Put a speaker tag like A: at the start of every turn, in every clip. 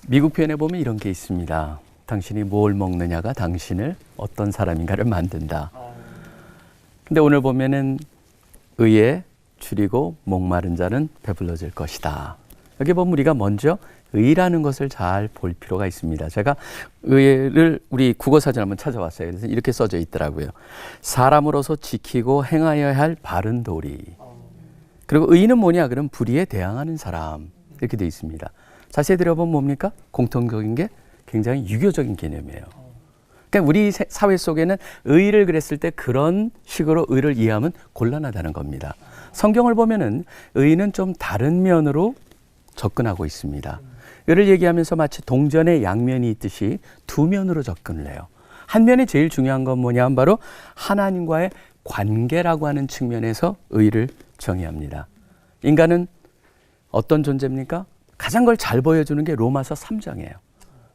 A: 미국 표현에 보면 이런 게 있습니다. 당신이 뭘 먹느냐가 당신을 어떤 사람인가를 만든다. 근데 오늘 보면은 의에 줄이고 목마른 자는 배불러질 것이다. 여기 보면 우리가 먼저 의라는 것을 잘 볼 필요가 있습니다. 제가 의를 우리 국어사전 한번 찾아봤어요. 그래서 이렇게 써져 있더라고요. 사람으로서 지키고 행하여야 할 바른 도리. 그리고 의는 뭐냐? 그럼 불의에 대항하는 사람. 이렇게 되어 있습니다. 자세히 들여보면 뭡니까? 공통적인 게 굉장히 유교적인 개념이에요. 그러니까 우리 사회 속에는 의를 그랬을 때 그런 식으로 의를 이해하면 곤란하다는 겁니다. 성경을 보면은 의는 좀 다른 면으로 접근하고 있습니다. 의를 얘기하면서 마치 동전의 양면이 있듯이 두 면으로 접근을 해요. 한 면이 제일 중요한 건 뭐냐 하면 바로 하나님과의 관계라고 하는 측면에서 의를 정의합니다. 인간은 어떤 존재입니까? 가장 걸 잘 보여주는 게 로마서 3장이에요.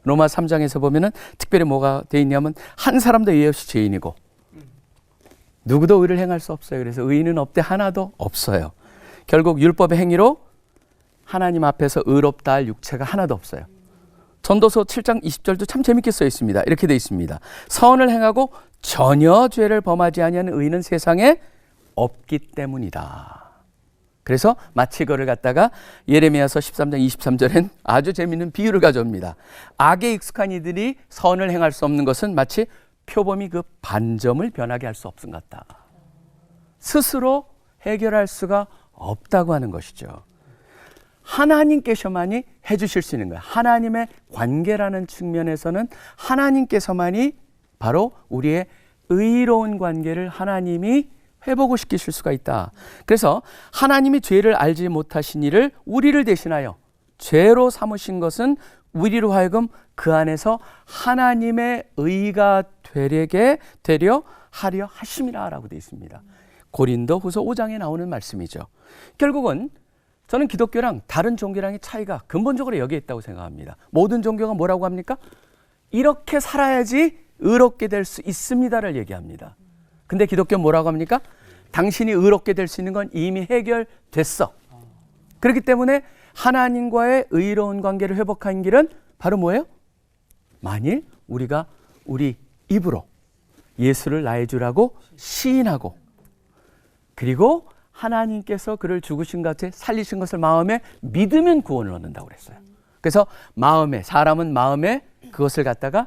A: 로마서 3장에서 보면은 특별히 뭐가 돼 있냐면 한 사람도 의 없이 죄인이고 누구도 의를 행할 수 없어요. 그래서 의인은 없대 하나도 없어요. 결국 율법의 행위로 하나님 앞에서 의롭다 할 육체가 하나도 없어요. 전도서 7장 20절도 참 재밌게 써 있습니다. 이렇게 돼 있습니다. 선을 행하고 전혀 죄를 범하지 아니하는 의인은 세상에 없기 때문이다. 그래서 마치 그를 갖다가 예레미야서 13장 23절엔 아주 재미있는 비유를 가져옵니다. 악에 익숙한 이들이 선을 행할 수 없는 것은 마치 표범이 그 반점을 변하게 할 수 없음 같다. 스스로 해결할 수가 없다고 하는 것이죠. 하나님께서만이 해주실 수 있는 거예요. 하나님의 관계라는 측면에서는 하나님께서만이 바로 우리의 의로운 관계를 하나님이 회복을 시키실 수가 있다. 그래서 하나님이 죄를 알지 못하신 이를 우리를 대신하여 죄로 삼으신 것은 우리로 하여금 그 안에서 하나님의 의가 되려 하려 하심이라 라고 되어 있습니다. 고린도 후서 5장에 나오는 말씀이죠. 결국은 저는 기독교랑 다른 종교랑의 차이가 근본적으로 여기에 있다고 생각합니다. 모든 종교가 뭐라고 합니까? 이렇게 살아야지 의롭게 될 수 있습니다를 얘기합니다. 근데 기독교는 뭐라고 합니까? 당신이 의롭게 될 수 있는 건 이미 해결됐어. 그렇기 때문에 하나님과의 의로운 관계를 회복한 길은 바로 뭐예요? 만일 우리가 우리 입으로 예수를 나의 주라고 시인하고 그리고 하나님께서 그를 죽으신 같이 살리신 것을 마음에 믿으면 구원을 얻는다고 그랬어요. 그래서 마음에 사람은 마음에 그것을 갖다가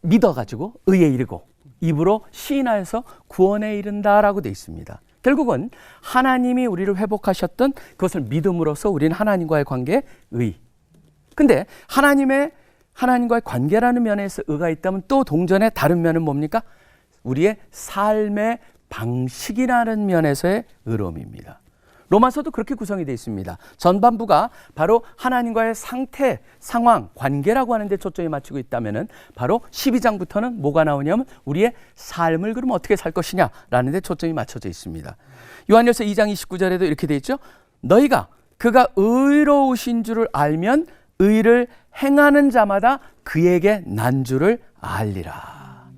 A: 믿어가지고 의에 이르고 입으로 시인하여서 구원에 이른다라고 되어 있습니다. 결국은 하나님이 우리를 회복하셨던 그것을 믿음으로써 우리는 하나님과의 관계의 의. 근데 하나님과의 관계라는 면에서 의가 있다면 또 동전의 다른 면은 뭡니까? 우리의 삶의 방식이라는 면에서의 의로움입니다. 로마서도 그렇게 구성이 되어 있습니다. 전반부가 바로 하나님과의 상태, 상황, 관계라고 하는데 초점이 맞추고 있다면은 바로 12장부터는 뭐가 나오냐면 우리의 삶을 그럼 어떻게 살 것이냐라는 데 초점이 맞춰져 있습니다. 요한일서 2장 29절에도 이렇게 되어 있죠. 너희가 그가 의로우신 줄을 알면 의를 행하는 자마다 그에게 난 줄을 알리라.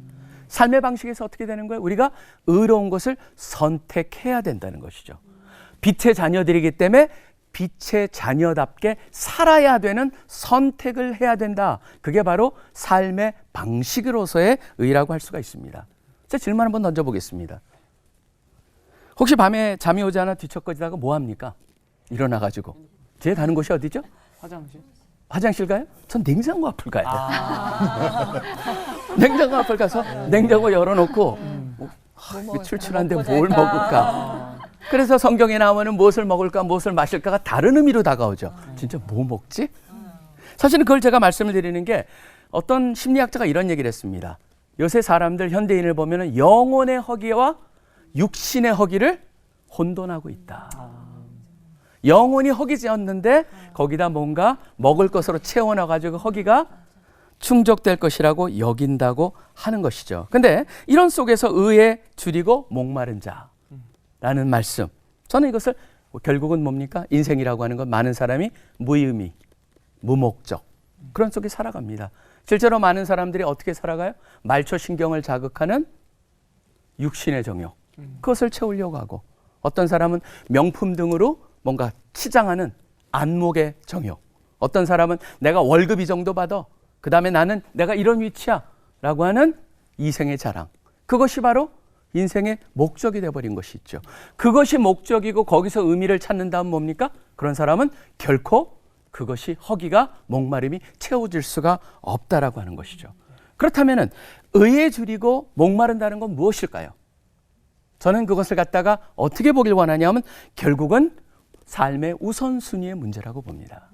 A: 삶의 방식에서 어떻게 되는 거예요? 우리가 의로운 것을 선택해야 된다는 것이죠. 빛의 자녀들이기 때문에 빛의 자녀답게 살아야 되는 선택을 해야 된다. 그게 바로 삶의 방식으로서의 의라고 할 수가 있습니다. 제가 질문 한번 던져보겠습니다. 혹시 밤에 잠이 오지 않아 뒤척거리다가 뭐 합니까? 일어나가지고. 제일 가는 곳이 어디죠?
B: 화장실?
A: 화장실 가요? 전 냉장고 앞을 가야 돼요. 냉장고 앞을 가서 냉장고 열어놓고 출출한데 뭘 먹을까? 그래서 성경에 나오는 무엇을 먹을까, 무엇을 마실까가 다른 의미로 다가오죠. 진짜 뭐 먹지? 사실은 그걸 제가 말씀을 드리는 게 어떤 심리학자가 이런 얘기를 했습니다. 요새 사람들, 현대인을 보면 영혼의 허기와 육신의 허기를 혼돈하고 있다. 영혼이 허기지었는데 거기다 뭔가 먹을 것으로 채워놔가지고 허기가 충족될 것이라고 여긴다고 하는 것이죠. 근데 이런 속에서 의에 줄이고 목마른 자라는 말씀, 저는 이것을 결국은 뭡니까? 인생이라고 하는 건 많은 사람이 무의미, 무목적 그런 속에 살아갑니다. 실제로 많은 사람들이 어떻게 살아가요? 말초신경을 자극하는 육신의 정욕, 그것을 채우려고 하고, 어떤 사람은 명품 등으로 뭔가 치장하는 안목의 정욕, 어떤 사람은 내가 월급 이 정도 받아. 그 다음에 나는 내가 이런 위치야. 라고 하는 이생의 자랑. 그것이 바로 인생의 목적이 되어버린 것이 있죠. 그것이 목적이고 거기서 의미를 찾는다면 뭡니까? 그런 사람은 결코 그것이 허기가 목마름이 채워질 수가 없다라고 하는 것이죠. 그렇다면 의에 줄이고 목마른다는 건 무엇일까요? 저는 그것을 갖다가 어떻게 보길 원하냐면 결국은 삶의 우선순위의 문제라고 봅니다.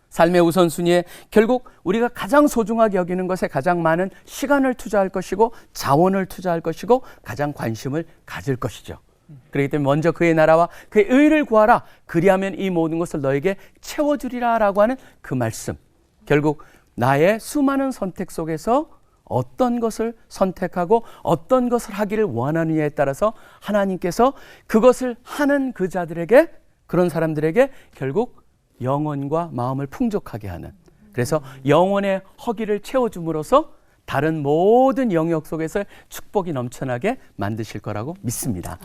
A: 삶의 우선순위에 결국 우리가 가장 소중하게 여기는 것에 가장 많은 시간을 투자할 것이고 자원을 투자할 것이고 가장 관심을 가질 것이죠. 그렇기 때문에 먼저 그의 나라와 그의 의를 구하라. 그리하면 이 모든 것을 너에게 채워주리라 라고 하는 그 말씀. 결국 나의 수많은 선택 속에서 어떤 것을 선택하고 어떤 것을 하기를 원하느냐에 따라서 하나님께서 그것을 하는 그 자들에게, 그런 사람들에게 결국 영혼과 마음을 풍족하게 하는, 그래서 영혼의 허기를 채워줌으로써 다른 모든 영역 속에서 축복이 넘쳐나게 만드실 거라고 믿습니다.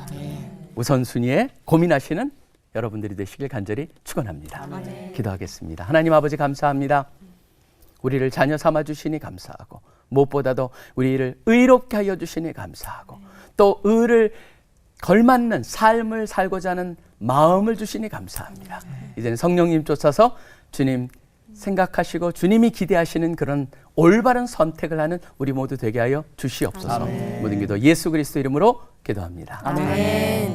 A: 우선순위에 고민하시는 여러분들이 되시길 간절히 축원합니다. 기도하겠습니다. 하나님 아버지 감사합니다. 우리를 자녀 삼아 주시니 감사하고 무엇보다도 우리를 의롭게 하여 주시니 감사하고 또 의를 걸맞는 삶을 살고자 하는 마음을 주시니 감사합니다. 이제는 성령님 쫓아서 주님 생각하시고 주님이 기대하시는 그런 올바른 선택을 하는 우리 모두 되게 하여 주시옵소서. 모든 기도 예수 그리스도 이름으로 기도합니다.
B: 아멘.